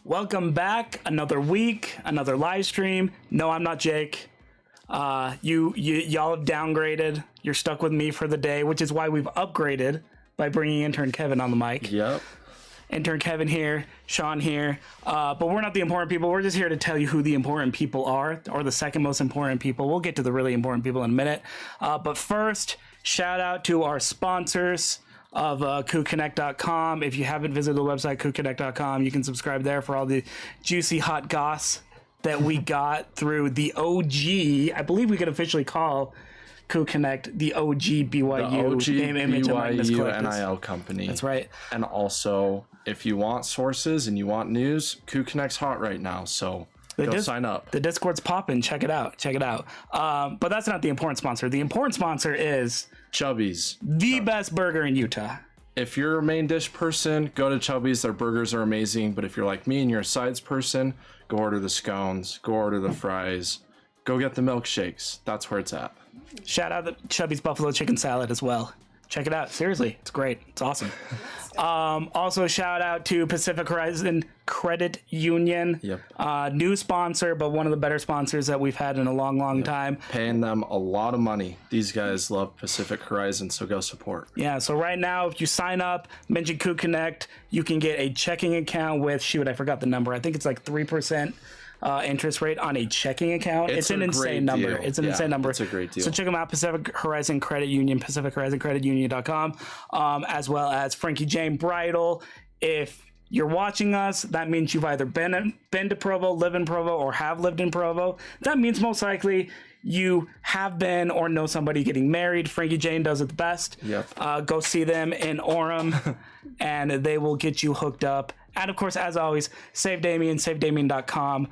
Welcome back. Another week, another live stream. No, I'm not Jake. Y'all have downgraded. You're stuck with me for the day, which is why we've upgraded by bringing intern Kevin on the mic. Yep. Intern Kevin here, Sean here. But we're not the important people. We're just here to tell you who the important people are, or the second most important people. We'll get to the really important people in a minute. But first, shout out to our sponsors of cougconnect.com. If you haven't visited the website, cougconnect.com, you can subscribe there for all the juicy hot goss that we got through the OG. I believe we could officially call Coug Connect the OG BYU, BYU NIL company. That's right. And also, if you want sources and you want news, Coug Connect's hot right now, so go sign up. The Discord's popping. Check it out. But that's not the important sponsor. The important sponsor is Chubby's, the best burger in Utah. If you're a main dish person, go to Chubby's. Their burgers are amazing. But if you're like me and you're a sides person, go order the scones, go order the fries, go get the milkshakes. That's where it's at. Shout out to Chubby's Buffalo Chicken Salad as well. Check it out. Seriously, it's great. It's awesome. Also, shout out to Pacific Horizon Credit Union. Yep. New sponsor, but one of the better sponsors that we've had in a long time. Paying them a lot of money. These guys love Pacific Horizon, so go support. Yeah, so right now, if you sign up, mention Coug Connect, you can get a checking account with, I forgot the number. I think it's like 3%. Interest rate on a checking account. It's an insane number. It's an insane number. It's a great deal. So check them out, Pacific Horizon Credit Union, PacificHorizonCreditUnion.com, as well as Frankie Jane Bridal. If you're watching us, that means you've either been to Provo, live in Provo, or have lived in Provo. That means most likely you have been or know somebody getting married. Frankie Jane does it the best. Yep. Go see them in Orem, and they will get you hooked up. And of course, as always, Save Damien, SaveDamien.com.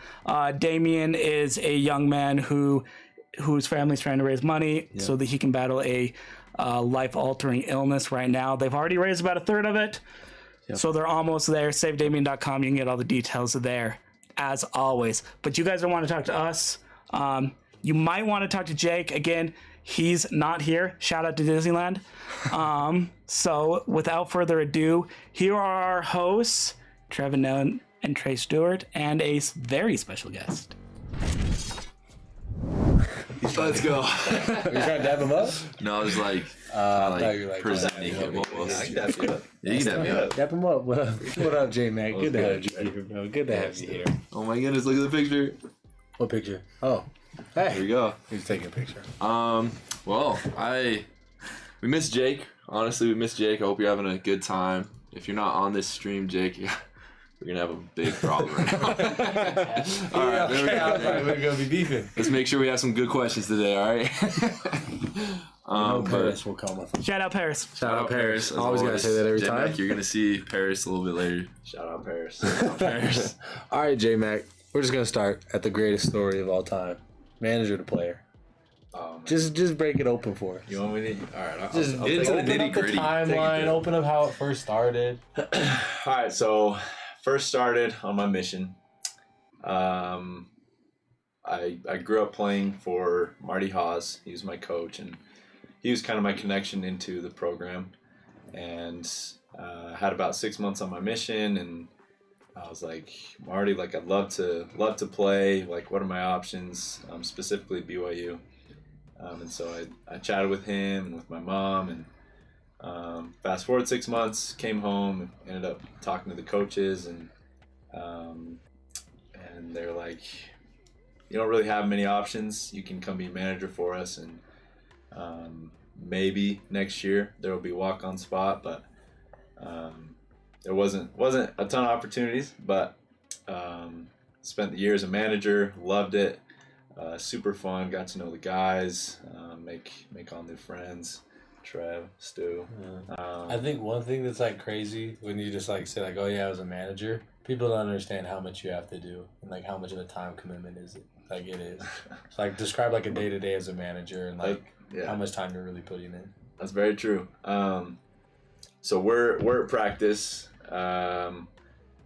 Damien is a young man whose family's trying to raise money so that he can battle a life-altering illness right now. They've already raised about a third of it, so they're almost there. SaveDamien.com. You can get all the details there, as always. But you guys don't want to talk to us. You might want to talk to Jake. Again, he's not here. Shout out to Disneyland. So without further ado, here are our hosts, Trevin Nolan and Trey Stewart, and a very special guest. Let's go. Are you trying to dab him up? No, I was like, presenting him almost. Yeah, you can dab me up. Dab him up. What up, J-Mac? Good to have you here, bro. Good to have you here. Oh my goodness, look at the picture. What picture? Oh. Hey. Here we go. He's taking a picture. Well, we miss Jake. Honestly, we miss Jake. I hope you're having a good time. If you're not on this stream, Jake, we're gonna have a big problem right now. All right, there we go. We're gonna be beefing. Let's make sure we have some good questions today. All right. Paris will come with us. Shout out Paris. Shout out Paris. I always gotta say that every J-Mac, time. you're gonna see Paris a little bit later. Shout out Paris. Paris. All right, J-Mac. We're just gonna start at the greatest story of all time: manager to player. Just break it open for us. You want me to? All right, I'll Get into the nitty-gritty. Timeline. Open up how it first started. All right, so first started on my mission. I grew up playing for Marty Haas. He was my coach, and he was kind of my connection into the program. And had about 6 months on my mission, and I was like, Marty, like I'd love to play. Like, what are my options? Specifically BYU. And so I chatted with him and with my mom, and fast forward 6 months, came home, ended up talking to the coaches, and they're like, you don't really have many options. You can come be a manager for us, and maybe next year there will be a walk-on spot, but there wasn't a ton of opportunities. But spent the year as a manager, loved it. Super fun, got to know the guys, make all new friends, Trev, Stu. I think one thing that's like crazy when you just like say like, oh yeah, I was a manager, people don't understand how much you have to do and like how much of a time commitment is it. Like it is. It's like describe like a day to day as a manager and like how much time you're really putting in. That's very true. So we're at practice about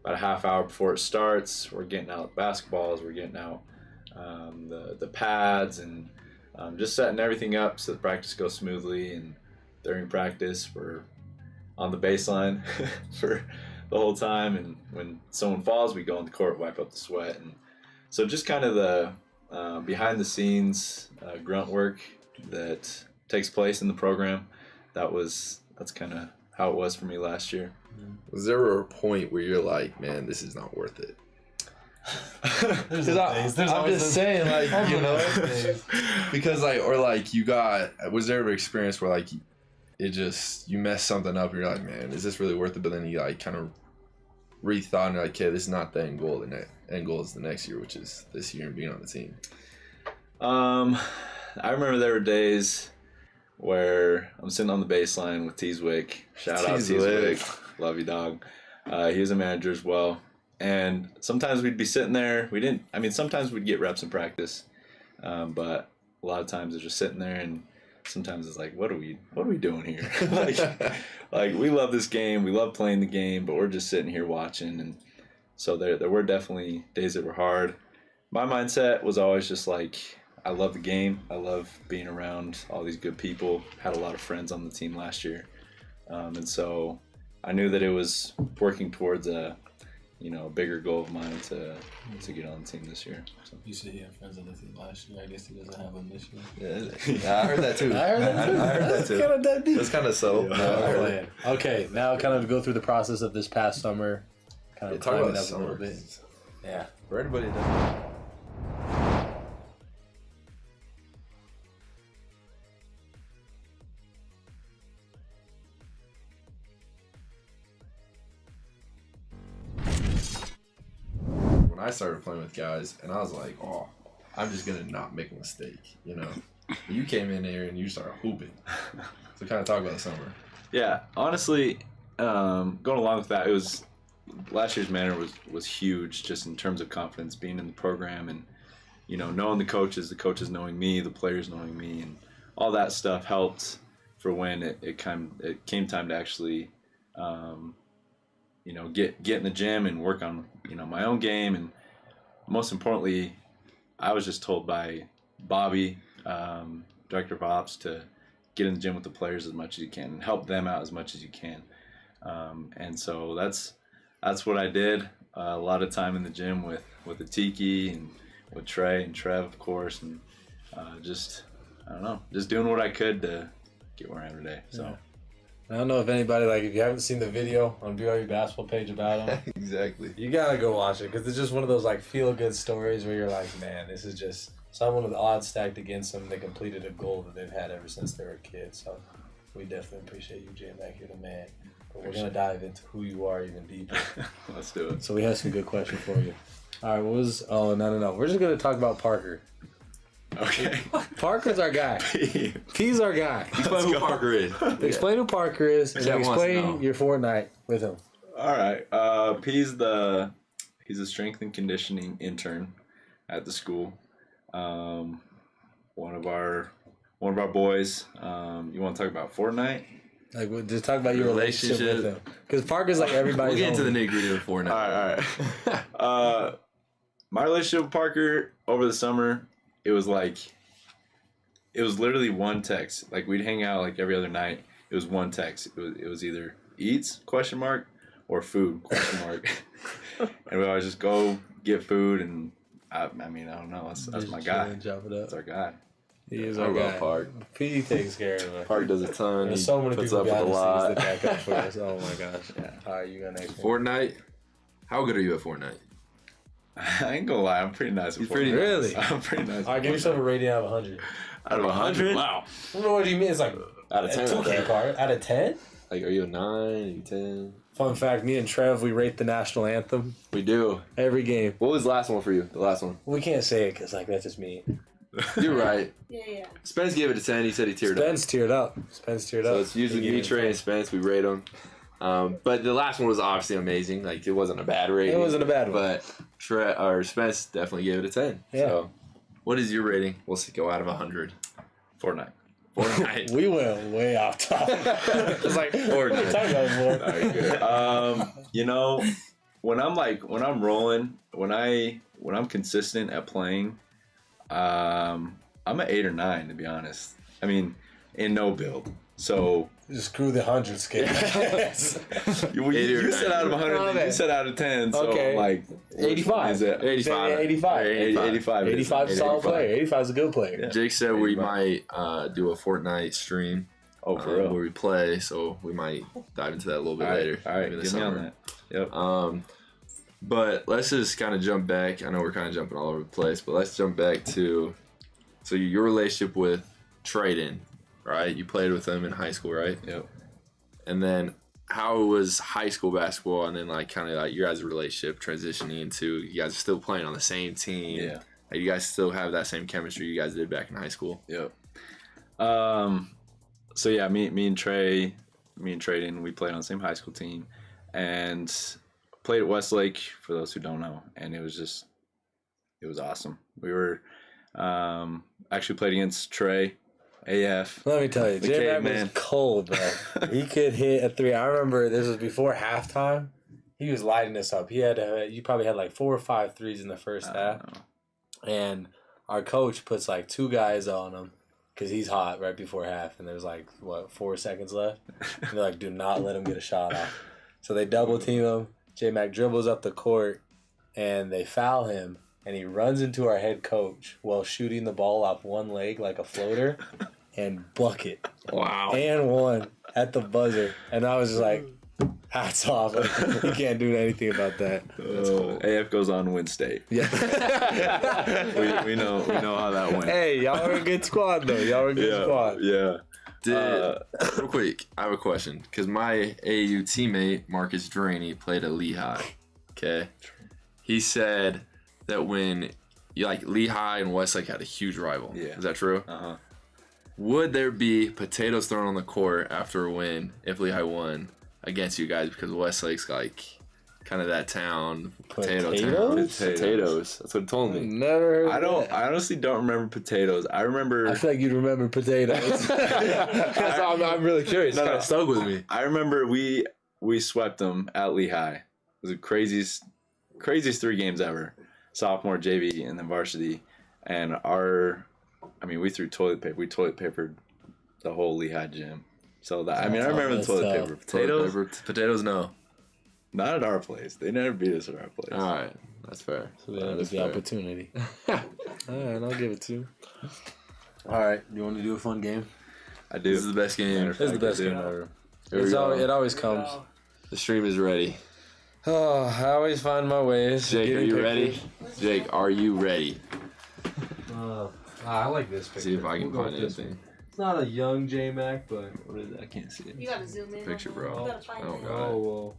a half hour before it starts. We're getting out basketballs, we're getting out the pads, and just setting everything up so the practice goes smoothly. And during practice, we're on the baseline for the whole time. And when someone falls, we go on the court, wipe up the sweat. And so just kind of the behind the scenes grunt work that takes place in the program. That's kind of how it was for me last year. Was there a point where you're like, man, this is not worth it? There's I'm just saying, like, you know, because like, or like was there an experience where like you messed something up and you're like, man, is this really worth it? But then you like kind of rethought and you're like, okay, this is not the end goal. The end goal is the next year, which is this year and being on the team. I remember there were days where I'm sitting on the baseline with Teeswick. Shout out Teeswick. Love you, dog. He was a manager as well. And sometimes we'd be sitting there. Sometimes we'd get reps in practice. But a lot of times it's just sitting there, and sometimes it's like, what are we doing here? like we love this game. We love playing the game, but we're just sitting here watching. And so there were definitely days that were hard. My mindset was always just like, I love the game. I love being around all these good people. Had a lot of friends on the team last year. And so I knew that it was working towards a bigger goal of mine to get on the team this year. So. You said he had friends on the team last year. I guess he doesn't have them this year. Yeah, I heard that too. I heard that too. Kind of that deep. That's kind of so. Yeah. No, I heard it. Okay, now kind of go through the process of this past summer. Kind of Talk climb about it up a little summer. bit. Yeah. For everybody that when I started playing with guys, and I was like, oh, I'm just gonna not make a mistake, you know. You came in there and you started hooping. So kind of talk about the summer. Yeah, honestly, going along with that, it was last year's manor was huge, just in terms of confidence, being in the program, and knowing the coaches knowing me, the players knowing me, and all that stuff helped for when it came time to actually get in the gym and work on my own game. And most importantly, I was just told by Bobby, director of ops, to get in the gym with the players as much as you can and help them out as much as you can. And so that's what I did. A lot of time in the gym with the Tiki and with Trey and Trev, of course, and just doing what I could to get where I am today. So. Yeah. I don't know if anybody, if you haven't seen the video on BYU basketball page about him, Exactly. you gotta go watch it, because it's just one of those feel-good stories where you're like, man, this is just someone with odds stacked against them. They completed a goal that they've had ever since they were kids. So we definitely appreciate you, Jay Mack. You're the man. But we're gonna dive into who you are even deeper. Let's do it. So we have some good questions for you. All right, no. We're just gonna talk about Parker. Okay. Parker's our guy. P's our guy. Explain who Parker is. Explain who Parker is, and then Chat wants to know. explain your fortnight with him. All right. He's a strength and conditioning intern at the school. One of our boys. You want to talk about Fortnite? Just talk about your relationship with him, because Parker's everybody's. We'll get into the homie. nitty-gritty of Fortnite. All right. My relationship with Parker over the summer, it was literally one text. We'd hang out every other night. It was one text. It was either eats ? Or food ? And we always just go get food, and I don't know. That's my guy. That's our guy. He is I our love guy. Park. P takes care of him. Park does a ton. There's He so many puts people up with a behind the lot. scenes that back up for us. Oh my gosh. Yeah. All right, you got next one. Fortnite. How good are you at Fortnite? I ain't gonna lie. I'm pretty nice. You're pretty Really? I'm pretty nice. All right, give yourself a rating out of 100. Out of 100. Wow. What do you mean? It's Out of 10. 2K card. Out of 10? Are you a 9? Are you 10? Fun fact, me and Trev, we rate the national anthem We do. every game. What was the last one for you? The last one. We can't say it because that's just me. You're right. Yeah. Spence gave it a 10. He said he teared up. Spence teared up. So it's usually me, Trey, and Spence. We rate them. But the last one was obviously amazing. It wasn't a bad rating. It wasn't a bad one. But Spence definitely gave it a 10. Yeah. So what is your rating? We'll go out of 100. Fortnite. Fortnite. We went way off topic. It's Fortnite. talk about it more. All right, good. When I'm rolling, when I'm consistent at playing, I'm an 8 or 9, to be honest. I mean, in no build. So Screw the 100 scale. you said out of 100, you said out of 10. So Okay. I'm like, 85. Is it 85. 85. 85. 85 is a solid player. 85 is a good player. Jake said we might do a Fortnite stream Oh, for real? where we play, so we might dive into that a little bit later. All right, maybe get this me on summer. that. Yep. But let's just kind of jump back. I know we're kind of jumping all over the place, but let's jump back to your relationship with Trayden, right? You played with him in high school, right? Yep. And then how was high school basketball, and then like kind of like your guys' relationship transitioning into you guys are still playing on the same team. Yeah. Like, you guys still have that same chemistry you guys did back in high school. Yep. So yeah, me and Trayden, we played on the same high school team, and played at Westlake, for those who don't know, and it was awesome. We were actually played against Trey, AF. Let me tell you, The J-Mac was caveman. cold, bro. He could hit a 3. I remember this was before halftime. He was lighting us up. You probably had like 4 or 5 threes in the first half. And our coach puts like 2 guys on him because he's hot right before half. And there's like, 4 seconds left? And they're like, do not let him get a shot off. So they double team him. J-Mac dribbles up the court and they foul him. And he runs into our head coach while shooting the ball off one leg like a floater and bucket. Wow. And one at the buzzer. And I was just like, hats off. Like, you can't do anything about that. That's cool. AF goes on to win state. Yeah. we know how that went. Hey, y'all are a good squad, though. Y'all are a good squad. Yeah. Real quick, I have a question because my AAU teammate Marcus Draney played at Lehigh. Okay, he said that when Lehigh and Westlake had a huge rival. Yeah. Is that true? Uh-huh. Would there be potatoes thrown on the court after a win if Lehigh won against you guys because Westlake's like kind of that town, potato town. Potatoes. That's what it told me. Never heard I honestly don't remember potatoes. I remember. I feel like you'd remember potatoes. I'm really curious. It kind of stuck with me. I remember we swept them at Lehigh. It was the craziest 3 games ever. Sophomore, JV, and then varsity. And we threw toilet paper. We toilet papered the whole Lehigh gym. So I remember the toilet paper. Potatoes, no. Not at our place. They never beat us at our place. All right, that's fair. So that was the opportunity. All right, I'll give it to you. All right, you want to do a fun game? I do. This is the best game. This is the best game ever. Here we go. It always comes. The stream is ready. Oh, I always find my ways. Jake, are Getting you pictures. ready? Jake, are you ready? I like this picture. See if I can We'll go find with this anything. one. It's not a young J-Mac, but What is it? I can't see it. You gotta zoom in. Picture, on bro. that. You gotta find Oh, it. God. well.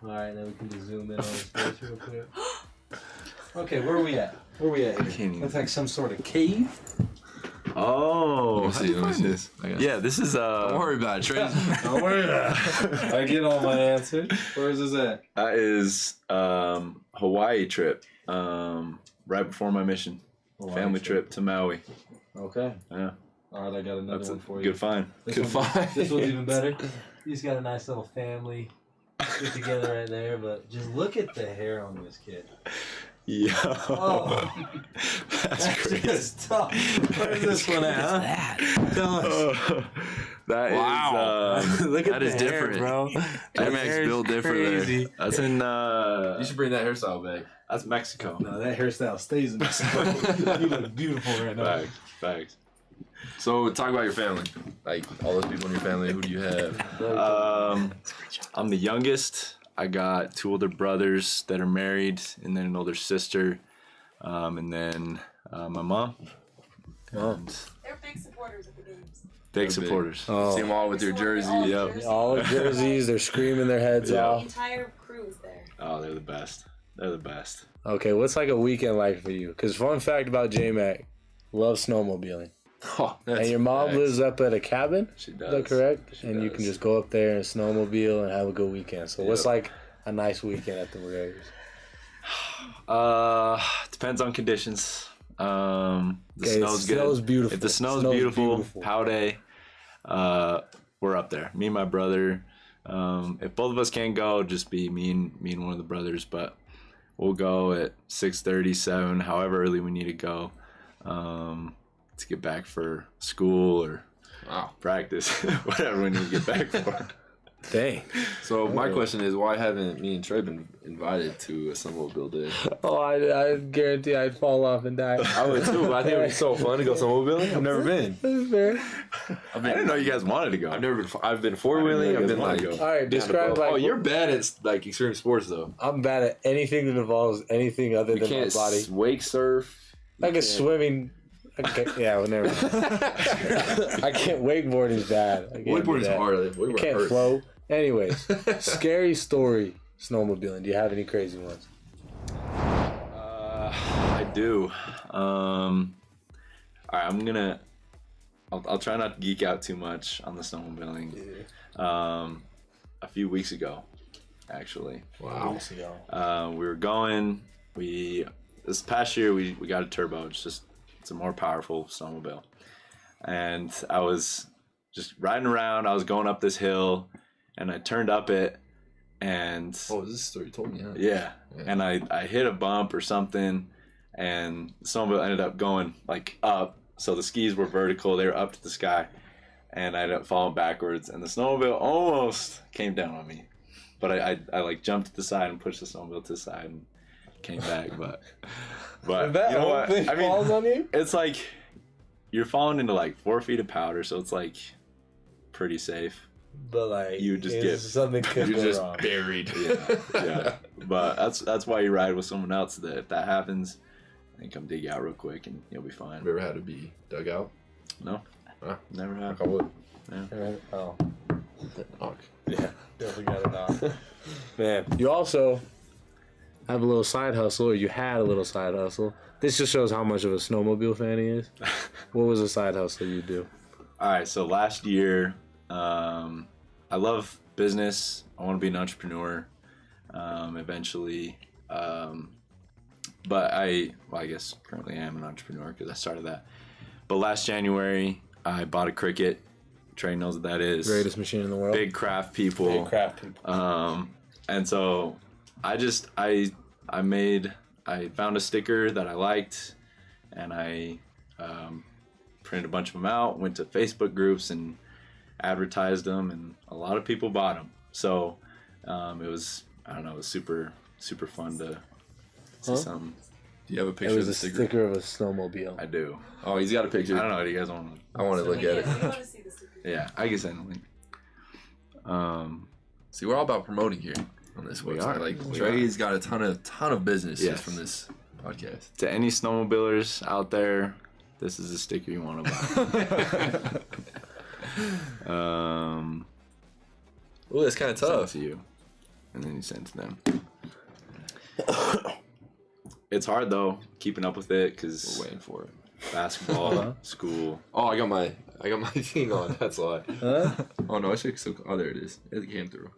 All right, then we can just zoom in on his face real quick. Okay, where are we at? Where are we at I here? can't even. That's like some sort of cave. Oh, Let me see. Let me see. this. I got Yeah, this is Don't worry about it, Trey. Don't worry about it. I get all my answers. Where's this at? That is Hawaii trip. Right before my mission. Family trip to Maui. Okay. Yeah, All right, I got another that's one a for you. good find. Good find. This one's even better. He's got a nice little family get together right there, but just look at the hair on this kid. Yo, Oh. that's crazy. Just tough. Where's this one at, huh? Tell us. That is Wow. Look at That the is hair, different. bro. J-Mac's built different crazy. there. That's in You should bring that hairstyle back. that's Mexico. No, that hairstyle stays in Mexico. You look beautiful right now. Facts. So talk about your family. Like all those people in your family. Who do you have? I'm the youngest. I got 2 older brothers that are married, and then an older sister, and then my mom. And They're big supporters of the games. big Big. supporters. See them all with your jersey. All Yep. jerseys. All the jerseys, they're screaming their heads The off. entire crew is there. Oh, they're the best. They're the best. Okay, what's like a weekend like for you? Because fun fact about J-Mac, loves snowmobiling. Oh, that's And your mom facts. lives up at a cabin? She Is does. that correct? She And you does. can just go up there and snowmobile and have a good weekend. So what's Yep. like a nice weekend at the McGregors? Depends on conditions. The Okay, snow's good. snow's beautiful. If the snow's beautiful, pow day, we're up there. Me and my brother. If both of us can't go, just be me and one of the brothers. But we'll go at 6:30, 7, however early we need to go, to get back for school or Wow. practice, whatever we need to get back for. Dang. So my question is, why haven't me and Trey been invited to a snowmobile day? Oh, I guarantee I'd fall off and die. I would too, but I think it'd be so fun to go snowmobiling. I've never been. That's fair. I didn't know you guys wanted to go. I've never been. I've been four wheeling. I've been like. All right, describe like. Oh, you're bad at like extreme sports though. I'm bad at anything that involves anything other You than my can't body. wake surf. I can swimming. Okay, yeah, well, never mind. I can't wakeboarding's bad. Wakeboarding's hard. I can't float. Anyways, scary story snowmobiling. Do you have any crazy ones? I do. All right, I'll try not to geek out too much on the snowmobiling. A few weeks ago, actually. Wow. We were going. This past year we got a turbo. It's a more powerful snowmobile, and I was just riding around. I was going up this hill, and I turned up it, and Oh, this is the story you told me. Huh? yeah, and I hit a bump or something, and the snowmobile ended up going like up. So the skis were vertical; they were up to the sky, and I ended up falling backwards, and the snowmobile almost came down on me, but I like jumped to the side and pushed the snowmobile to the side and came back, but That you know whole what? thing I mean, falls on you? it's like you're falling into like 4 feet of powder, so it's like pretty safe. But like, You just it's get- something could You're go just wrong. buried. Yeah. But that's why you ride with someone else. That if that happens, then come dig you out real quick and you'll be fine. Have you ever had to be dug out? No, never have. I would. Oh, Knock. yeah, definitely got it off. Man, you also have a little side hustle, or you had a little side hustle. This just shows how much of a snowmobile fan he is. What was a side hustle you do? All right, so last year, I love business. I want to be an entrepreneur eventually. But I guess currently I am an entrepreneur because I started that. But last January, I bought a Cricut. Trey knows what that is. Greatest machine in the world. Big craft people. Big craft people. And so I found a sticker that I liked, and I printed a bunch of them out, went to Facebook groups and advertised them, and a lot of people bought them. So it was super, super fun to see something. Do you have a It picture was of a the sticker? sticker of a snowmobile. I do. Oh, he's got a picture. I don't know. Do you guys want to? I want to look at it. Yeah, we want to see the sticker. Yeah, I can send a link. See, we're all about promoting here on this We website. are. Like We Trey's got a ton of business Yes. just from this podcast. To any snowmobilers out there, this is the sticker you want to buy. Oh, that's kind of Send it tough. to you, and then you send to them. It's hard though, keeping up with it because We're waiting for it. basketball, school. Oh, I got my thing on. That's why. Huh? Oh no, I should still. Oh, there it is. It came through.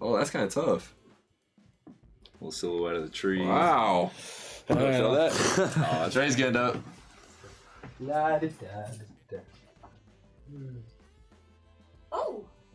Oh, that's kind of tough. Little silhouette of the tree. Wow. All right. Show that. Oh, Trey's getting up.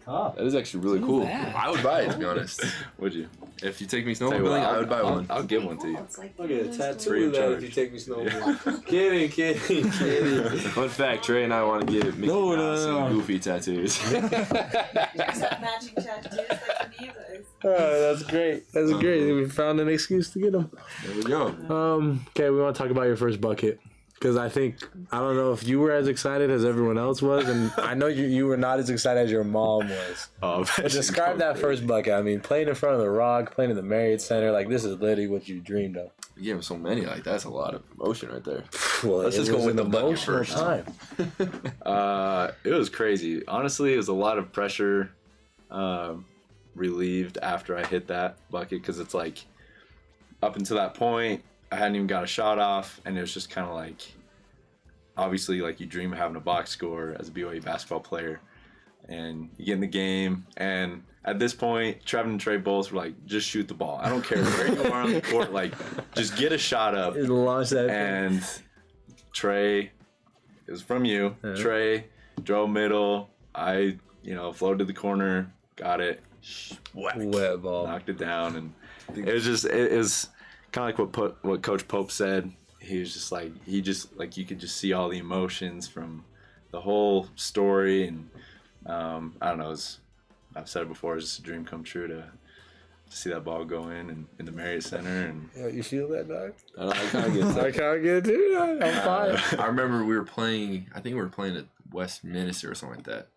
Oh, That is actually really cool. I would buy it, to be honest. Would you? If you take me Tell you snowmobiling, what, I would buy one. I'll give one to you. oh, it's like Look at a those tattoo Free of of that if charge. you take me snowboarding. Kidding. Fun fact: Trey and I want to get Mickey Mouse and Goofy tattoos. You just have matching tattoos like the Divas. That's great. That's great. We found an excuse to get them. There we go. Okay, we want to talk about your first bucket. Because I don't know if you were as excited as everyone else was, and I know you were not as excited as your mom was. But describe that first bucket. I mean, playing in front of the Rock, playing in the Marriott Center, like this is literally what you dreamed of. You gave him so many. Like that's a lot of emotion right there. Well, Let's just it go was with an the bucket emotional first. time. It was crazy. Honestly, it was a lot of pressure relieved after I hit that bucket because it's like up until that point, I hadn't even got a shot off, and it was just kind of like, obviously, like you dream of having a box score as a BYU basketball player, and you get in the game, and at this point, Trevin and Trey both were like, just shoot the ball. I don't care where you are on the court, like just get a shot up. It launched that. And Trey, it was from you. Yeah. Trey drove middle. I, floated to the corner, got it, wet ball. knocked it down, and it was kind of like what Coach Pope said. He was just like, you could just see all the emotions from the whole story, and I don't know. I've said it before, it's just a dream come true to see that ball go in the Marriott Center. And Yeah, you feel that, dog? I kind of get that. I can't get it too. Dog. I'm fine. I remember we were playing. I think we were playing at Westminster or something like that,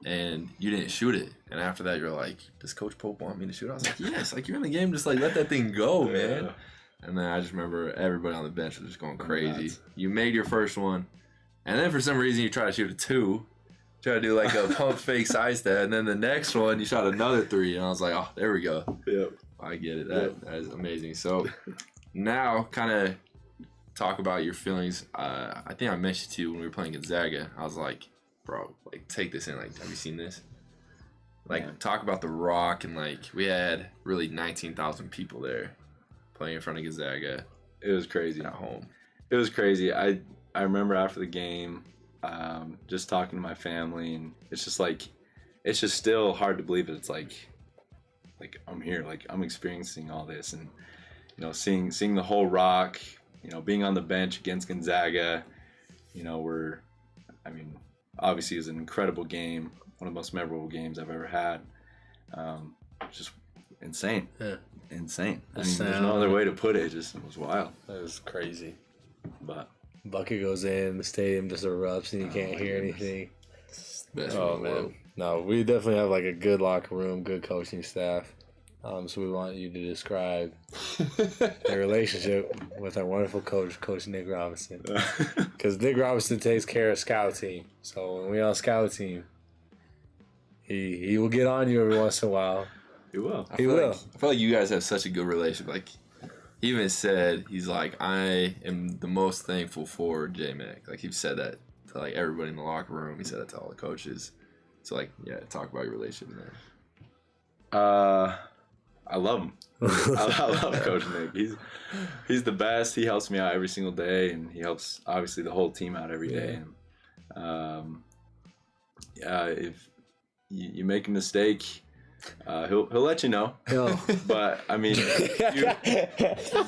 and you didn't shoot it. And after that, you're like, "Does Coach Pope want me to shoot?" I was like, "Yes." Like, you're in the game, just like let that thing go, man. And then I just remember everybody on the bench was just going crazy. You made your first one, and then for some reason you try to shoot a 2. Try to do like a pump fake side step, and then the next one you shot another 3, and I was like, "Oh, there we go." Yep. I get it. That is amazing. So now, kind of talk about your feelings. I think I mentioned to you when we were playing Gonzaga. I was like, "Bro, like take this in. Like, have you seen this?" Like, talk about the Rock, and like we had really 19,000 people there playing in front of Gonzaga. It was crazy. At home. It was crazy. I remember after the game, just talking to my family, and it's just still hard to believe that it's like I'm here, like I'm experiencing all this, and seeing the whole Rock, being on the bench against Gonzaga, obviously it was an incredible game, one of the most memorable games I've ever had. Just insane. Yeah. Insane. There's no other way to put it. It was wild. That was crazy. But bucket goes in, the stadium just erupts, and you can't hear anything. Best Oh in the world. man, no, we definitely have like a good locker room, good coaching staff. So we want you to describe the relationship with our wonderful coach Nick Robinson, because Nick Robinson takes care of scout team. So when we on scout team, he will get on you every once in a while. he will. I feel like you guys have such a good relationship. Like, he even said, he's like, "I am the most thankful for J-Mac." Like, he said that to like everybody in the locker room. He said that to all the coaches. So like, yeah, talk about your relationship there. I love him. I love Coach Nick. He's the best. He helps me out every single day, and he helps obviously the whole team out every day. And, if you make a mistake, he'll let you know. But I mean,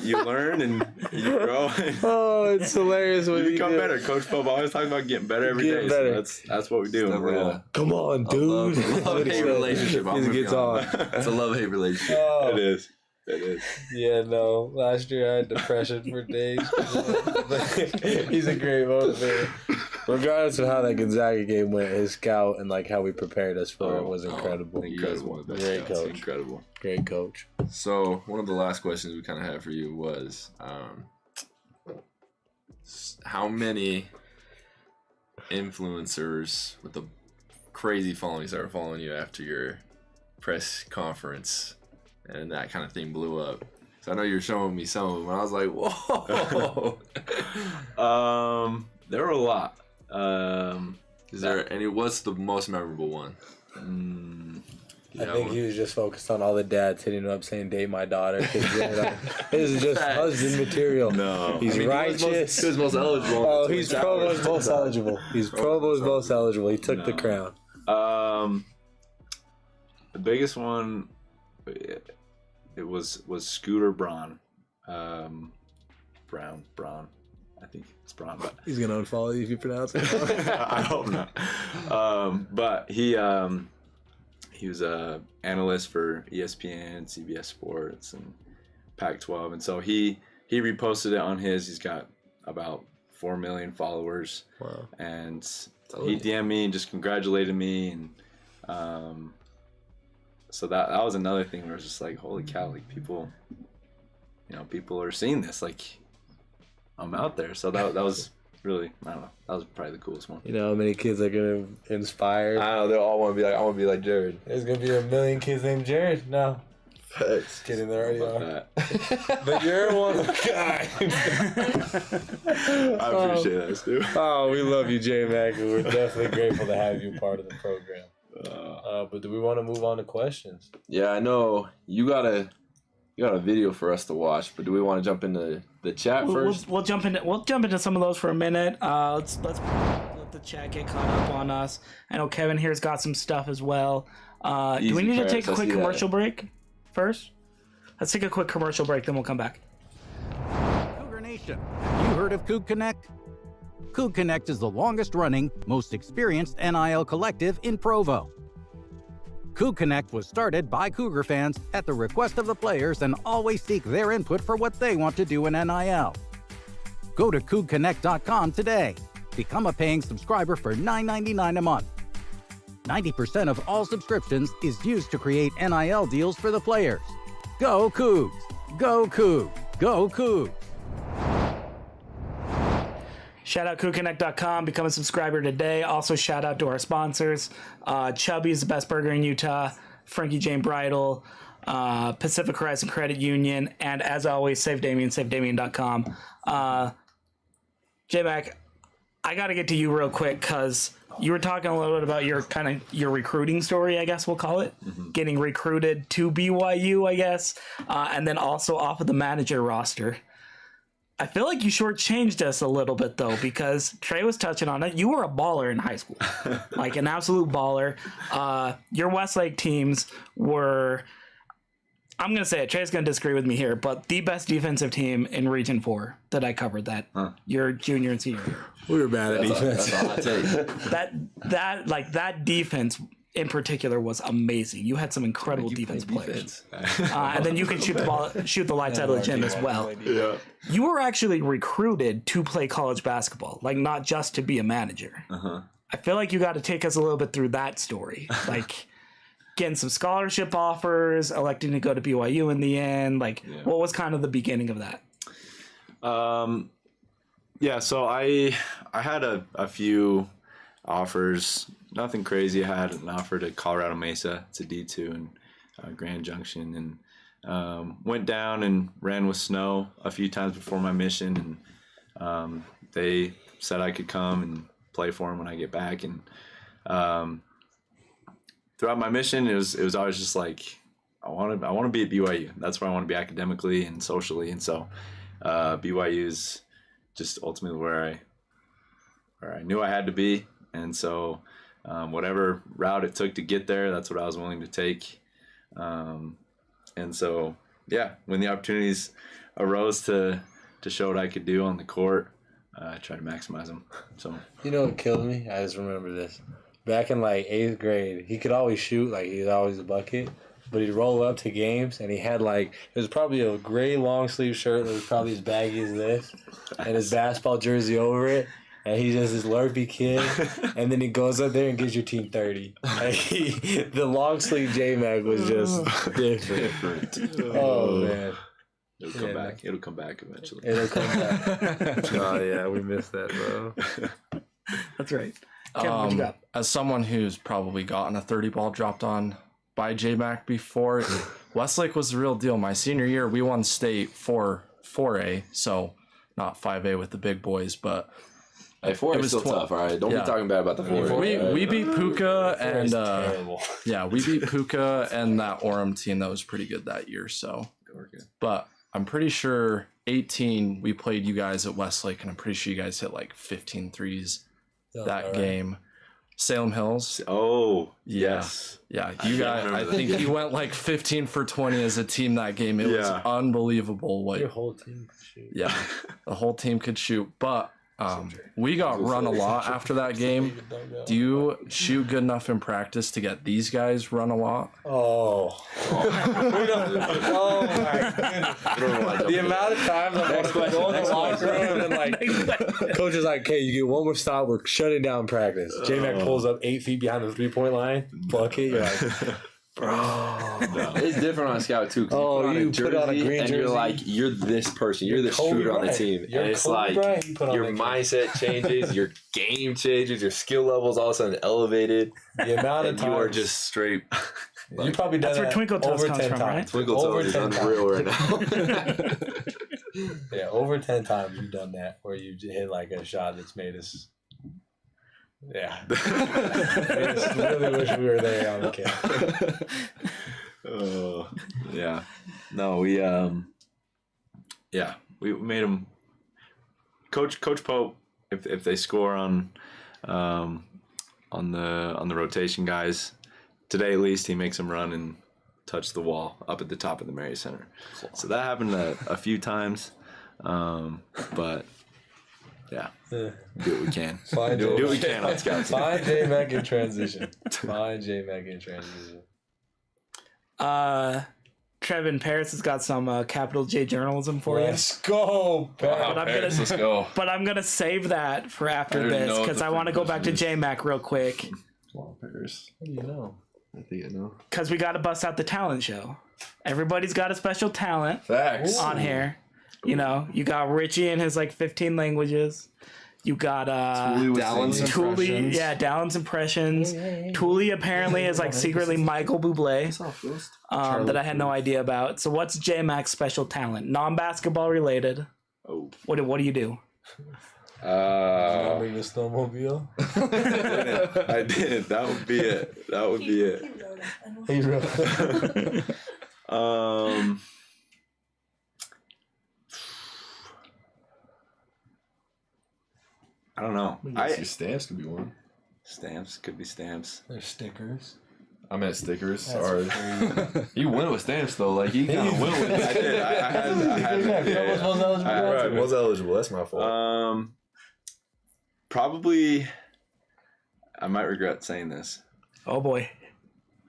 you learn and you grow. Oh, it's hilarious when You become better. Coach Pope always talking about getting better every day. So that's what we do. And we're all, Come on, dude. Love-hate relationship. He gets on. It's a love-hate relationship. Oh. It is. It is. Yeah, no. Last year I had depression for days. He's a great motivator. Regardless of how that Gonzaga game went, his scout and like how we prepared us for it was incredible. You guys won the best Great scouts. coach. Incredible. Great coach. So one of the last questions we kind of had for you was, how many influencers with the crazy followings that were following you after your press conference and that kind of thing blew up? So I know you're showing me some of them, and I was like, whoa. There were a lot. Is there any? What's the most memorable one? I think he was just focused on all the dads hitting him up saying, "Date my daughter." This is just husband material. No. He's righteous. He was most eligible. Oh, he's Provo's most eligible. He's Provo's most eligible. He took the crown. The biggest one, it was Scooter Braun. Brown. I think it's Braun, but He's gonna unfollow you if you pronounce it. I hope not. But he was a analyst for ESPN, CBS Sports, and Pac-12, and so he reposted it on his. He's got about 4 million followers. Wow. And he DM'd me and just congratulated me, and so that was another thing where it's just like, holy cow, like people are seeing this, like I'm out there. So that was really, I don't know, that was probably the coolest one. You know how many kids are gonna inspire? I know, they all want to be like, I want to be like Jared. There's gonna be 1 million kids named Jared. No. Just kidding, there already are. But you're one guy. I appreciate that, Stu. Oh, we love you, J-Mac. We're definitely grateful to have you part of the program. But do we want to move on to questions? Yeah, I know you got a video for us to watch, but do we want to jump into the chat first? We'll jump into some of those for a minute. Let's let the chat get caught up on us. I know Kevin here's got some stuff as well. Do we need to take a quick commercial break first? Let's take a quick commercial break, then we'll come back. Cougar Nation, have you heard of Coug Connect? Coug Connect is the longest-running, most experienced NIL collective in Provo. Coug Connect was started by Cougar fans at the request of the players and always seek their input for what they want to do in NIL. Go to CougConnect.com today. Become a paying subscriber for $9.99 a month. 90% of all subscriptions is used to create NIL deals for the players. Go Cougs! Go Coug! Go Coug! Shout out CougConnect.com. Become a subscriber today. Also, shout out to our sponsors. Chubby's the best burger in Utah. Frankie Jane Bridal. Pacific Horizon Credit Union. And as always, Save Damien, SaveDamien.com. J-Mac, I got to get to you real quick because you were talking a little bit about your recruiting story, I guess we'll call it. Mm-hmm. Getting recruited to BYU, I guess. And then also off of the manager roster. I feel like you shortchanged us a little bit, though, because Trey was touching on it. You were a baller in high school, like an absolute baller. Your Westlake teams were, I'm going to say it, Trey's going to disagree with me here, but the best defensive team in Region 4 that I covered your junior and senior year. We were bad at defense. That's all I take. That defense in particular was amazing. You had some incredible defense players. And then you can shoot the lights out of the gym as well. Yeah. You were actually recruited to play college basketball, like not just to be a manager. Uh-huh. I feel like you got to take us a little bit through that story. Like getting some scholarship offers, electing to go to BYU in the end. Like what was kind of the beginning of that? So I had a few offers. Nothing crazy. I had an offer to Colorado Mesa. It's a D2 in Grand Junction, and went down and ran with snow a few times before my mission, and they said I could come and play for them when I get back. And throughout my mission, it was always just like I want to be at BYU. That's where I want to be academically and socially, and so BYU is just ultimately where I knew I had to be, and so. Whatever route it took to get there, that's what I was willing to take. And so, when the opportunities arose to show what I could do on the court, I tried to maximize them. So, you know what killed me? I just remember this. Back in like 8th grade, he could always shoot, like he was always a bucket, but he'd roll up to games and he had it was probably a gray long sleeve shirt that was probably as baggy as this, and his basketball jersey over it. And he's just this lurpy kid, and then he goes up there and gives your team 30. The long sleeve J-Mac was just different. Oh, man. It'll come back. It'll come back eventually. It'll come back. Oh, yeah, we missed that, bro. That's right. Kevin, what you got? As someone who's probably gotten a 30 ball dropped on by J-Mac before, Westlake was the real deal. My senior year, we won state for 4A, so not 5A with the big boys, but... Hey, 4 is still tough, all right? Don't be talking bad about the 4. We beat Puka and we beat Puka and that Orem team that was pretty good that year. So, but I'm pretty sure 18 we played you guys at Westlake, and I'm pretty sure you guys hit like 15 threes that game. Salem Hills. Oh, yes. Yeah, you guys. I think you went like 15 for 20 as a team that game. It was unbelievable. What your whole team could shoot. Yeah, the whole team could shoot, but. We got run a lot after that game. Do you shoot good enough in practice to get these guys run a lot? Oh my goodness. The amount of times I want to go in the locker room and then coach is like, okay, you get one more stop, we're shutting down practice. J-Mac pulls up 8 feet behind the 3-point line, bucket, you're like, bro. No. It's different on Scout too. You put on a green and jersey. You're like, you're this person. You're the shooter on the team. You're and it's Kobe like your Bryant, mindset changes, your game changes, your skill levels all of a sudden elevated. The amount of and times you are just straight. You probably done that's where Twinkle Toes over comes 10 from, times. right? Twinkle Toes is unreal right now. Yeah, over 10 times you've done that where you hit like a shot that's made us. Yeah. I just really wish we were there on the camp. Oh, yeah. No, we made them. Coach Pope, if they score on the rotation guys today, at least he makes them run and touch the wall up at the top of the Mary Center. So that happened a few times, but Yeah. Yeah. Do what we can. Find Do what we J- can on Scouts. Find J-Mac in transition. Find J-Mac in transition. Trevin Paris has got some capital J journalism for Let's go, Wow, Pat. I'm Paris, gonna- let's go. you. But I'm going to save that for after I already this know what because the I want to go back to precursor is. J-Mac real quick Come on, Paris. What do you know? I think I know. because we got to bust out the talent show. Everybody's got a special talent Facts. on here. You know, you got Richie and his like 15 languages. You got Dallin's Thule, impressions. yeah, Dallin's impressions. Thule apparently is like secretly Michael Bublé, that I had no idea about. So what's J-Mac's special talent? Non-basketball related. Oh. What do you do? Bring the snowmobile. I didn't. That would be it. That would be it. He wrote. I don't know. Your stamps could be one. Stamps could be stamps. There's stickers. I meant stickers. That's Sorry. You went with stamps though. Like you kind of went with I it. did. I had. Right, was eligible. That's my fault. Probably. I might regret saying this. Oh boy.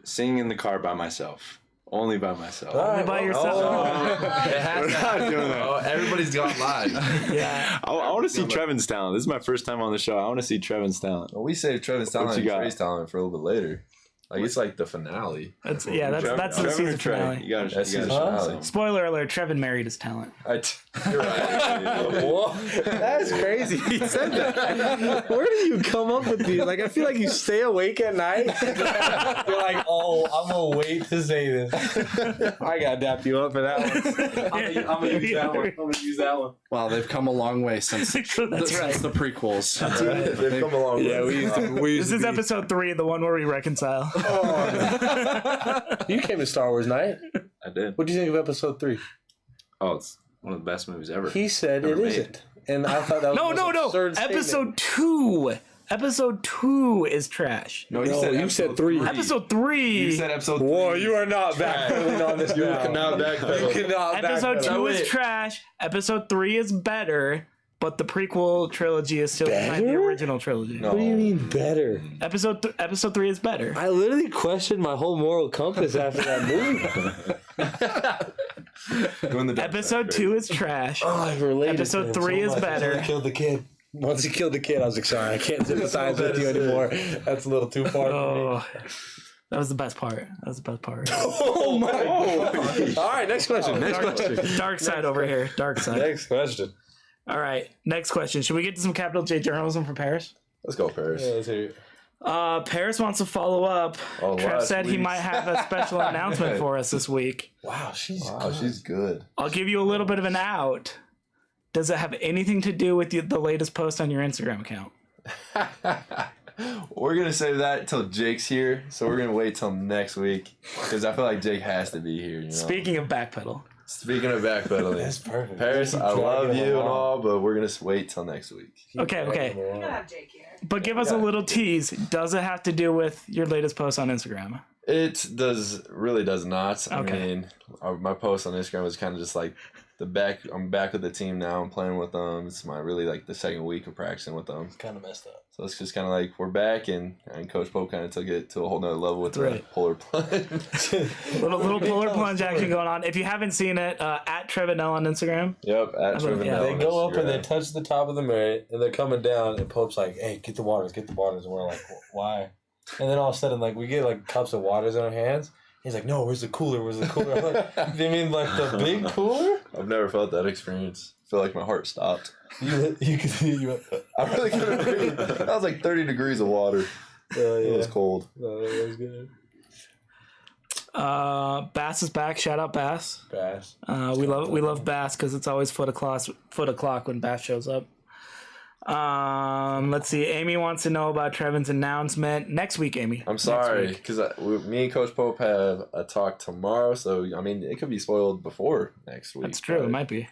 Singing in the car by myself. Only by myself. Only by yourself. We're not doing that. Oh, everybody's gone live. Yeah. I want to see Trevin's talent. This is my first time on the show. I want to see Trevin's talent. Well, we saved Trevor's talent you and got? Trey's talent for a little bit later. Like it's like the finale. That's the Trevin season or Trey? finale. You gotta, That's you season gotta finale. Spoiler alert, Trevin married his talent. You're right. That's crazy. He said that. Where do you come up with these? Like, I feel like you stay awake at night. You're like, oh, I'm gonna wait to say this. I gotta dap you up for that one. I'm gonna use that one. Wow, they've come a long way since That's since right. the prequels. They've come a long way. Yeah, we used This is to be- episode 3, the one where we reconcile. You came to Star Wars Night. I did. What do you think of episode 3? Oh, it's one of the best movies ever. He said Never it made. isn't. And I thought that was No, the no, most no. absurd statement. Episode 2. Episode 2 is trash. No, you said 3. Episode 3. You said episode 3. Whoa, you are not backpedaling on this You now. cannot backpedal. You cannot Episode backpedal. 2 is trash. Episode 3 is better. But the prequel trilogy is still behind the Better? original trilogy. No. What do you mean better? Episode 3 is better. I literally questioned my whole moral compass after that movie. Doing the dark Episode side, 2 is trash. Oh, I related. Episode to him 3 so is much. better. Killed the kid. Once he killed the kid, I was like, sorry, I can't sympathize with you anymore. That's a little too far for me. Oh, that was the best part. That was the best part. Oh my god. All right, next question. Next question. Dark side over here. Dark side. Next question. All right. Next question. Should we get to some capital J journalism from Paris? Let's go, Paris. Yeah, let's hear it. Paris wants to follow up. Oh, Trev last said he week's. might have a special announcement for us this week. Wow, she's Wow, she's good. I'll give you a little bit of an out. Does it have anything to do with the latest post on your Instagram account? We're gonna save that till Jake's here, so we're gonna wait till next week because I feel like Jake has to be here. You know? Speaking of backpedal. Speaking of backpedaling, That's perfect. Paris, I love you and all, but we're gonna wait till next week. Okay. We're gonna have Jake here. But give us a little tease. Does it have to do with your latest post on Instagram? It does not. Okay. I mean, my post on Instagram was kind of just like I'm back with the team now. I'm playing with them. It's my really like the second week of practicing with them. Kind of messed up. So it's just kind of like we're back, and Coach Pope kind of took it to a whole nother level with Right. the polar plunge. Little polar plunge action going on. If you haven't seen it, at Trevinell on Instagram. Yep, at Trevor yeah. Nell They on go up and they Instagram. touch the top of the Marriott, and they're coming down, and Pope's like, "Hey, get the waters, get the waters." And we're like, "Why?" And then all of a sudden, like, we get like cups of waters in our hands. He's like, "No, where's the cooler? Where's the cooler?" I'm like, "They mean like the big cooler?" I've never felt that experience. I feel like my heart stopped. You could you. I really couldn't breathe. That was like 30 degrees of water. Yeah. It was cold. No, that was good. Bass is back. Shout out Bass. Bass. We love Bass because it's always foot o'clock when Bass shows up. Let's see. Amy wants to know about Trevin's announcement next week. Amy, I'm sorry, because me and Coach Pope have a talk tomorrow, so I mean it could be spoiled before next week. That's true. It but might be.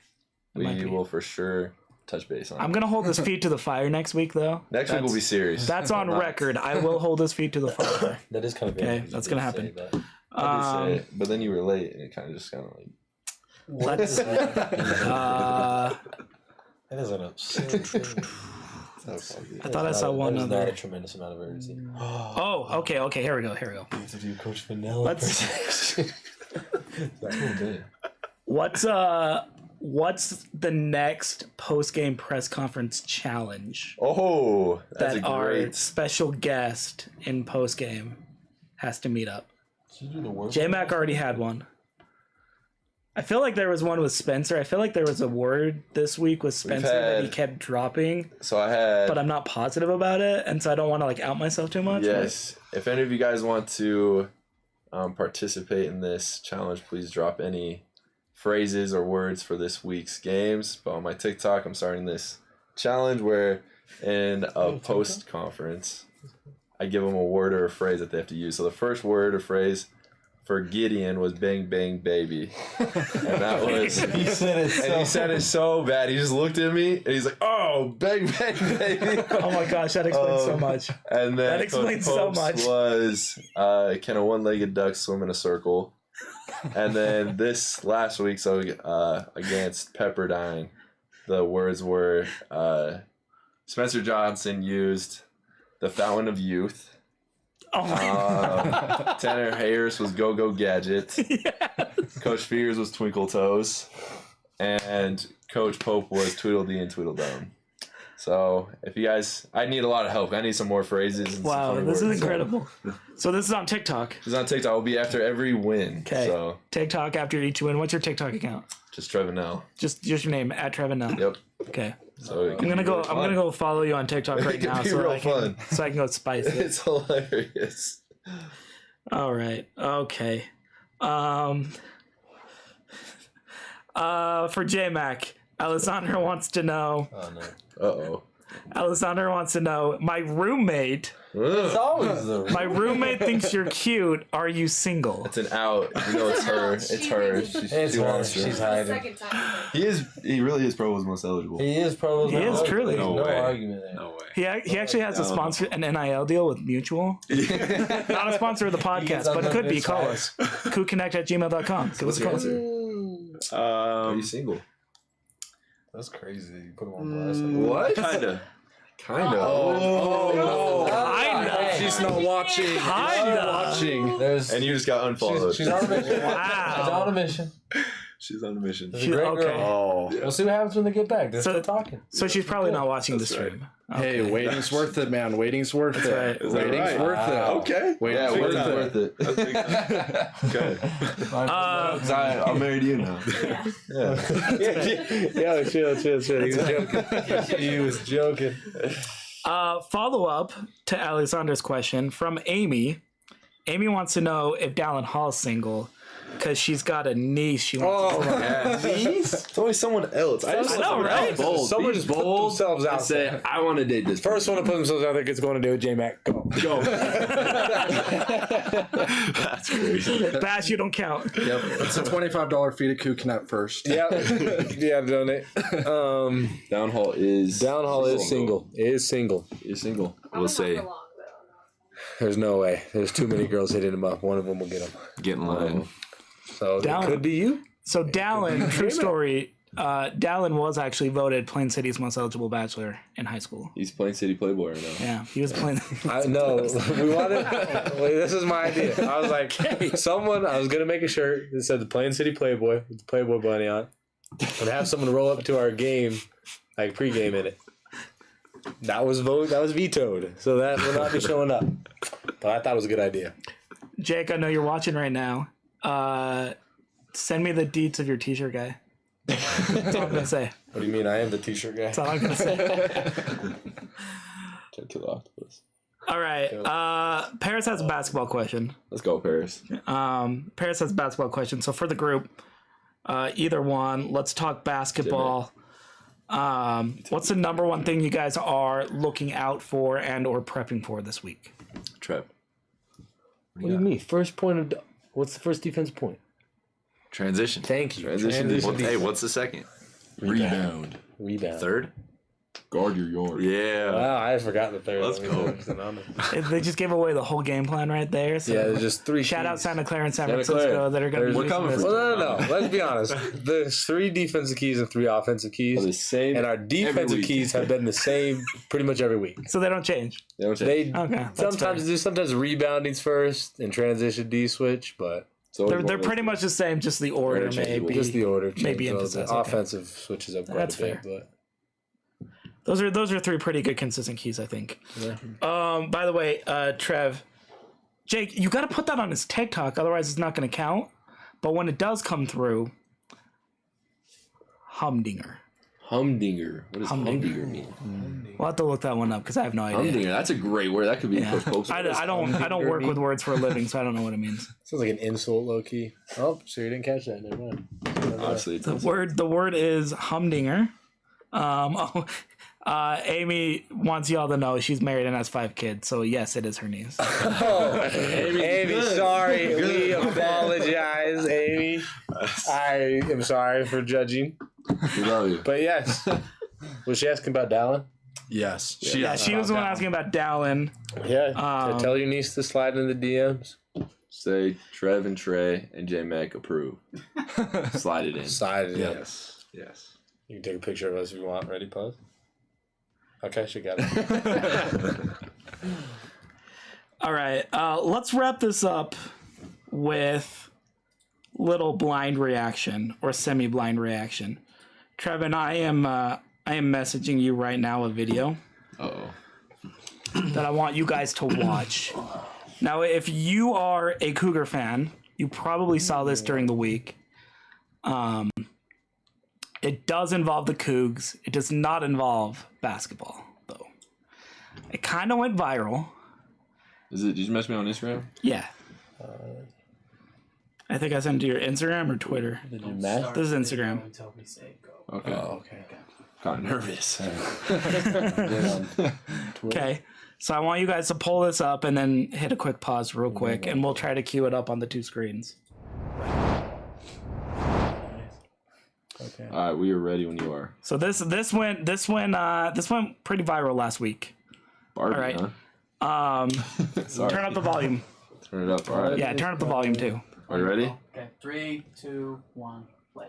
We will for sure touch base on I'm it. gonna hold his feet to the fire next week, though. Next week will be serious. That's on record. I will hold his feet to the fire. That is kind of Okay, that's gonna happen. I did say it, but then you were late, and it kind of just kind of like. Let's That isn't a. I thought I saw one other. other. Not a tremendous amount of urgency. Oh, okay. Here we go. You have to do Coach Vanilla. Let's. That's What's the next post-game press conference challenge Oh, that's that a our great. special guest in post-game has to meet up? Did you do the work? J-Mac already had one. I feel like there was one with Spencer. I feel like there was a word this week with Spencer that he kept dropping, So I had. but I'm not positive about it, and so I don't want to like out myself too much. Yes. If any of you guys want to participate in this challenge, please drop any phrases or words for this week's games. But on my TikTok, I'm starting this challenge where in a post conference, I give them a word or a phrase that they have to use. So the first word or phrase for Gideon was bang bang baby, and that was He said it and he said it so bad. He just looked at me and he's like, "Oh, bang bang baby." Oh my gosh, that explains so much. And then That explains Coach so Popes much. Was can a one-legged duck swim in a circle? And then this last week, so against Pepperdine, the words were Spencer Johnson used the Fountain of Youth. Oh my Tanner Harris was Go Go Gadget. Coach Fears was Twinkle Toes. And Coach Pope was Tweedledee and Tweedledum. So if you guys, I need a lot of help. I need some more phrases. And wow, some funny this words. is incredible. So this is on TikTok. It's on TikTok. It'll be after every win. Okay. So TikTok after each win. What's your TikTok account? just Trevinell. Just your name at Trevinell. Yep. Okay. So it I'm can gonna be go. real I'm fun. gonna go follow you on TikTok right It can now, be so real I can fun. so I can go spice it. It's hilarious. All right. Okay. For JMac, Alessandra wants to know. Oh no. Uh-oh. Alessandra wants to know. My roommate It's always the. My roommate thinks you're cute. Are you single? It's an out. You know it's her. It's her. She It's her. wants to. She's hiding. Second time. He really is Provo's most eligible. He is probably. He is truly. No, No way. argument there. No way. He actually has a sponsor, an NIL deal with Mutual. Not a sponsor of the podcast, but could be. Call us. cougconnect@gmail.com. Give us a call. Are you single? That's crazy. You put him on blast. What? Kinda. Kinda. She's not watching. Kinda. Watching. There's. And you just got unfollowed. She's on a mission. She's Wow. on a mission. She's on a mission. She's a great okay. girl. Oh. We'll see what happens when they get back. They're So- still talking. So she's probably not watching the That's right. stream. Hey, waiting's worth it, man. Waiting's worth it. right. Is that Waiting's right? worth it. Okay. Waiting's Yeah, worth it. worth it. Okay. Uh, I'm married to you now. Yeah, chill. He was joking. He was joking. Follow up to Alexander's question from Amy. Amy wants to know if Dallin Hall's single because she's got a niece she wants to It's always someone else. I just I know, right? Bold. Someone Be just put bold themselves out and say, there. I want to date this First one to put themselves out there gets going to do it. J-Mac, go. Go. That's crazy. Bash, you don't count. Yep. It's a $25 fee to Cougconnect first. Yeah, yeah, donate. Downhall is Downhall is single. Is single. Is single. I'm We'll not say for long, though. There's no way. There's too many girls hitting him up. One of them will get him. get in line. So Down- it could be you. So Dallin, true story, Dallin was actually voted Plain City's most eligible bachelor in high school. He's playing City Playboy right now. Yeah, he was playing. I know. We wanted. Wait, this is my idea. I was like, I was gonna make a shirt that said the Plain City Playboy with the Playboy bunny on, and have someone roll up to our game, like pregame in it. That was vetoed, so that will not be showing up. But I thought it was a good idea. Jake, I know you're watching right now. Send me the deets of your t-shirt guy. That's all I'm gonna say. What do you mean? I am the T-shirt guy. That's all I'm gonna say. Try to kill the octopus. All right. Paris has a basketball question. Let's go, Paris. Paris has a basketball question. So for the group, either one, let's talk basketball. What's the number one thing you guys are looking out for and or prepping for this week? Trev. What do you mean? First point of. What's the first defense point? Transition. Thank you. Transition. Hey, what's the second? Rebound. Rebound. Third? Guard your yard. Yeah. Wow, I forgot the third. Let's go. They just gave away the whole game plan right there. So Yeah, there's just 3 shout out keys. Santa Clara and San Santa Francisco Clara. that are going to be We're using coming this. for Well, no. Let's be honest. There's 3 defensive keys and 3 offensive keys. The same. And our defensive week. keys have been the same pretty much every week. So they don't change. They Okay, that's sometimes rebounding's first and transition D switch, but They're pretty much the same, just the order maybe. just the order maybe change a little emphasize, bit. okay. Offensive switches up quite That's a bit, fair. but Those are 3 pretty good consistent keys, I think. yeah. By the way, Trev, Jake, you got to put that on his TikTok, otherwise it's not going to count. But when it does come through, humdinger. Humdinger. What does humdinger mean? We'll have to look that one up because I have no idea. Humdinger. That's a great word. That could be Yeah. posted. I don't work with words for a living, so I don't know what it means. Sounds like an insult, low key. Oh, so you didn't catch that. Never mind. Honestly, The word is humdinger. Amy wants y'all to know she's married and has 5 kids, so yes, it is her niece. Amy, sorry. We apologize, Amy. I am sorry for judging. we love you. But yes. Was she asking about Dallin? Yes. Yeah, she was the one asking about Dallin. Yeah. Tell your niece to slide in the DMs. Say Trev and Trey and J Mac approve. Slide it in. Slide it in. Yes. Yes. You can take a picture of us if you want. Ready, pause. Okay, she got it. All right, let's wrap this up with little blind reaction or semi-blind reaction. Trevin, I am messaging you right now a video that I want you guys to watch. Now, if you are a Cougar fan, you probably saw this during the week. It does involve the Cougs. It does not involve basketball, though. It kind of went viral. Did you message me on Instagram? Yeah. I think I sent it to your Instagram or Twitter. This is Instagram. Okay. Okay. Kind of nervous. Okay. So I want you guys to pull this up and then hit a quick pause real quick, and we'll try to cue it up on the 2 screens. Okay. All right, we are ready when you are. So this went pretty viral last week. Barbie, All right. huh? Sorry. Turn up the volume. Turn it up. All right. Yeah, turn up the volume too. Are you ready? Okay. 3, 2, 1, play.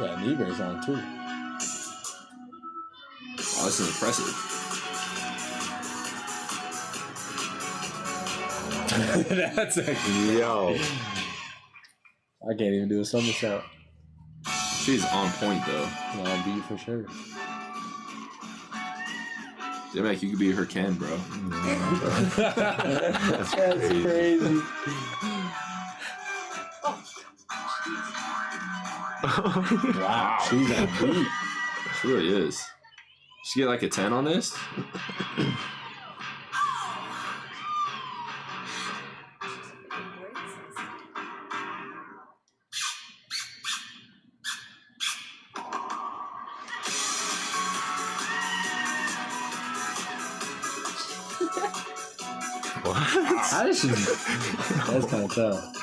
Yeah, knee brace on too. Oh, this is impressive. That's actually I can't even do a somersault. She's on point though. On beat for sure. J Mac, you could be her Ken, bro. That's crazy. Wow. She's on beat. She really is. She get like a 10 on this? How did she? That's kind of tough.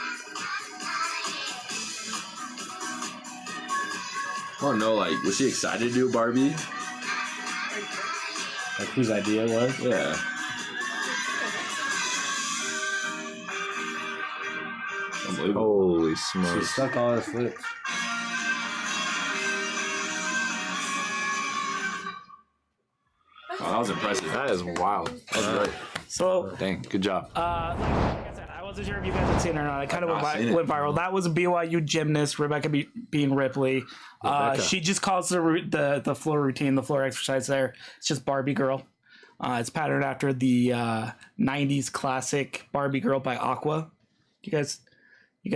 I want to know, like, was she excited to do a Barbie? Like whose idea it was? Yeah. Unbelievable. Holy She smokes. stuck all her flips. Oh, that was impressive. That is wild. That was great. So Dang, good job. like I said, I wasn't sure if you guys had seen it or not. It kind of I've not seen went it. viral. That was a BYU gymnast, Rebecca Bean Ripley. She just calls the floor routine, the floor exercise there. It's just Barbie Girl. It's patterned after the 90s classic Barbie Girl by Aqua. You guys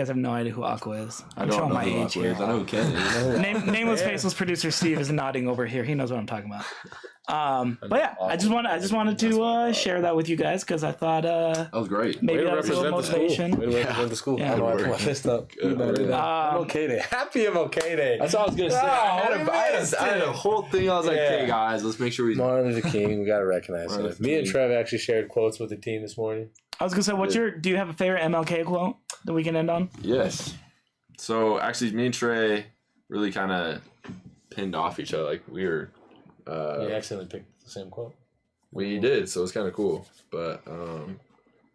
have no idea who Aqua is. I'm I don't showing know my who age Aqua here. is. I know who Ken is. Nameless Faceless producer Steve is nodding over here. He knows what I'm talking about. But yeah, I just wanted to share that with you guys because I thought That was great. maybe Way to that was a little represent the school. motivation. Way to represent the school. Yeah. I know I put my fist up. MLK Day. Happy MLK Day. That's all I was going to say. I had a whole thing. I was like, Yeah. hey, guys, let's make sure we... Martin Luther King, we gotta recognize Martin it. Luther Me and King. Trev actually shared quotes with the team this morning. I was gonna say, do you have a favorite MLK quote that we can end on? Yes. So actually, me and Trey really kind of pinned off each other. Like we were. We accidentally picked the same quote. We did, so it's kind of cool. But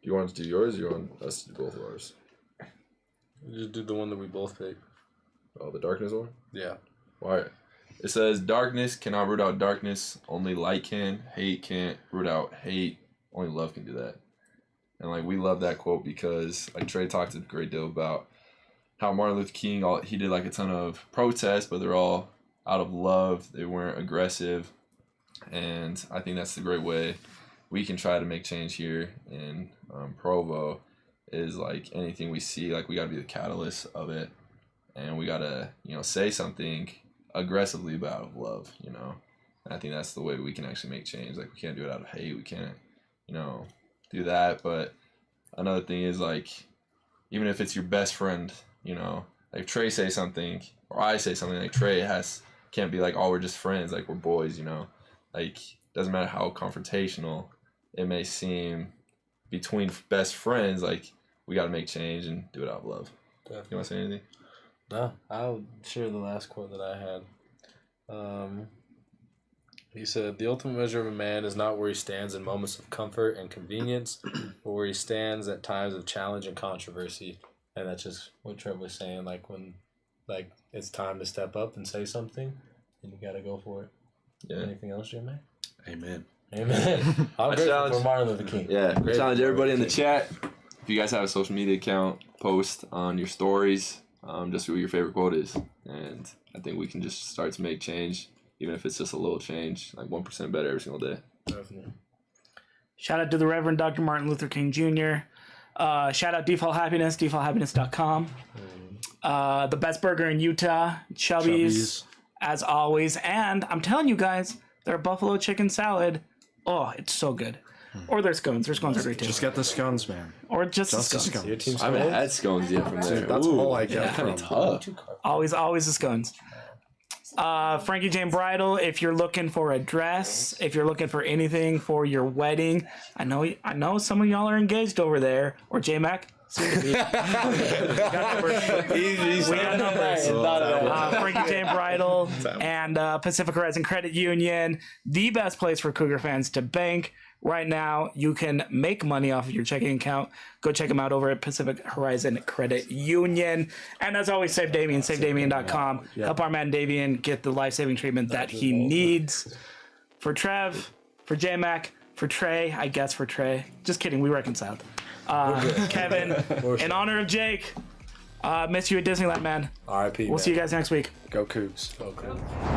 you want to do yours, or you want us to do both of ours? Just do the one that we both picked. Oh, the darkness one? Yeah. All right. It says, darkness cannot root out darkness. Only light can. Hate can't root out hate. Only love can do that. And, like, we love that quote because, like, Trey talked a great deal about how Martin Luther King, he did, like, a ton of protests, but they're all out of love. They weren't aggressive. And I think that's the great way we can try to make change here in Provo is, like, anything we see, like, we got to be the catalyst of it. And we got to, say something aggressively about love, And I think that's the way we can actually make change. Like, we can't do it out of hate. We can't, do that. But another thing is, like, even if it's your best friend, like Trey say something or I say something, like Trey can't be like, oh, we're just friends. Like, we're boys, Like, doesn't matter how confrontational it may seem between best friends, like, we got to make change and do it out of love. Definitely. You want to say anything? No, I'll share the last quote that I had. He said, "The ultimate measure of a man is not where he stands in moments of comfort and convenience, but where he stands at times of challenge and controversy." And that's just what Trev was saying, like when it's time to step up and say something, and you got to go for it. Yeah. Anything else, Jimmy? Amen. Amen. I'm grateful for Martin Luther King. Yeah, challenge everybody in the chat. If you guys have a social media account, post on your stories just what your favorite quote is. And I think we can just start to make change, even if it's just a little change, like 1% better every single day. Definitely. Shout out to the Reverend Dr. Martin Luther King Jr. Shout out Default Happiness, defaulthappiness.com. The best burger in Utah, Chubby's, as always. And I'm telling you guys, their buffalo chicken salad, oh, it's so good. Or their scones. Their scones are great too. Just get the scones, man. Or just the scones. Your team's I haven't had scones yet from there. That's all I get from. Tough. Always the scones. Frankie Jane Bridal, if you're looking for a dress, if you're looking for anything for your wedding, I know some of y'all are engaged over there, or J-Mac. Soon to be. We got numbers. Frankie Jane Bridal and Pacific Horizon Credit Union, the best place for Cougar fans to bank. Right now, you can make money off of your checking account. Go check them out over at Pacific Horizon Credit Union. And as always, save Damien, savedamien.com. Help our man Damien get the life-saving treatment that he needs. For Trev, for J-Mac, for Trey, I guess for Trey. Just kidding, we reconciled. Kevin, in honor of Jake, miss you at Disneyland, man. R.I.P. We'll see you guys next week. Go Cougs. Okay.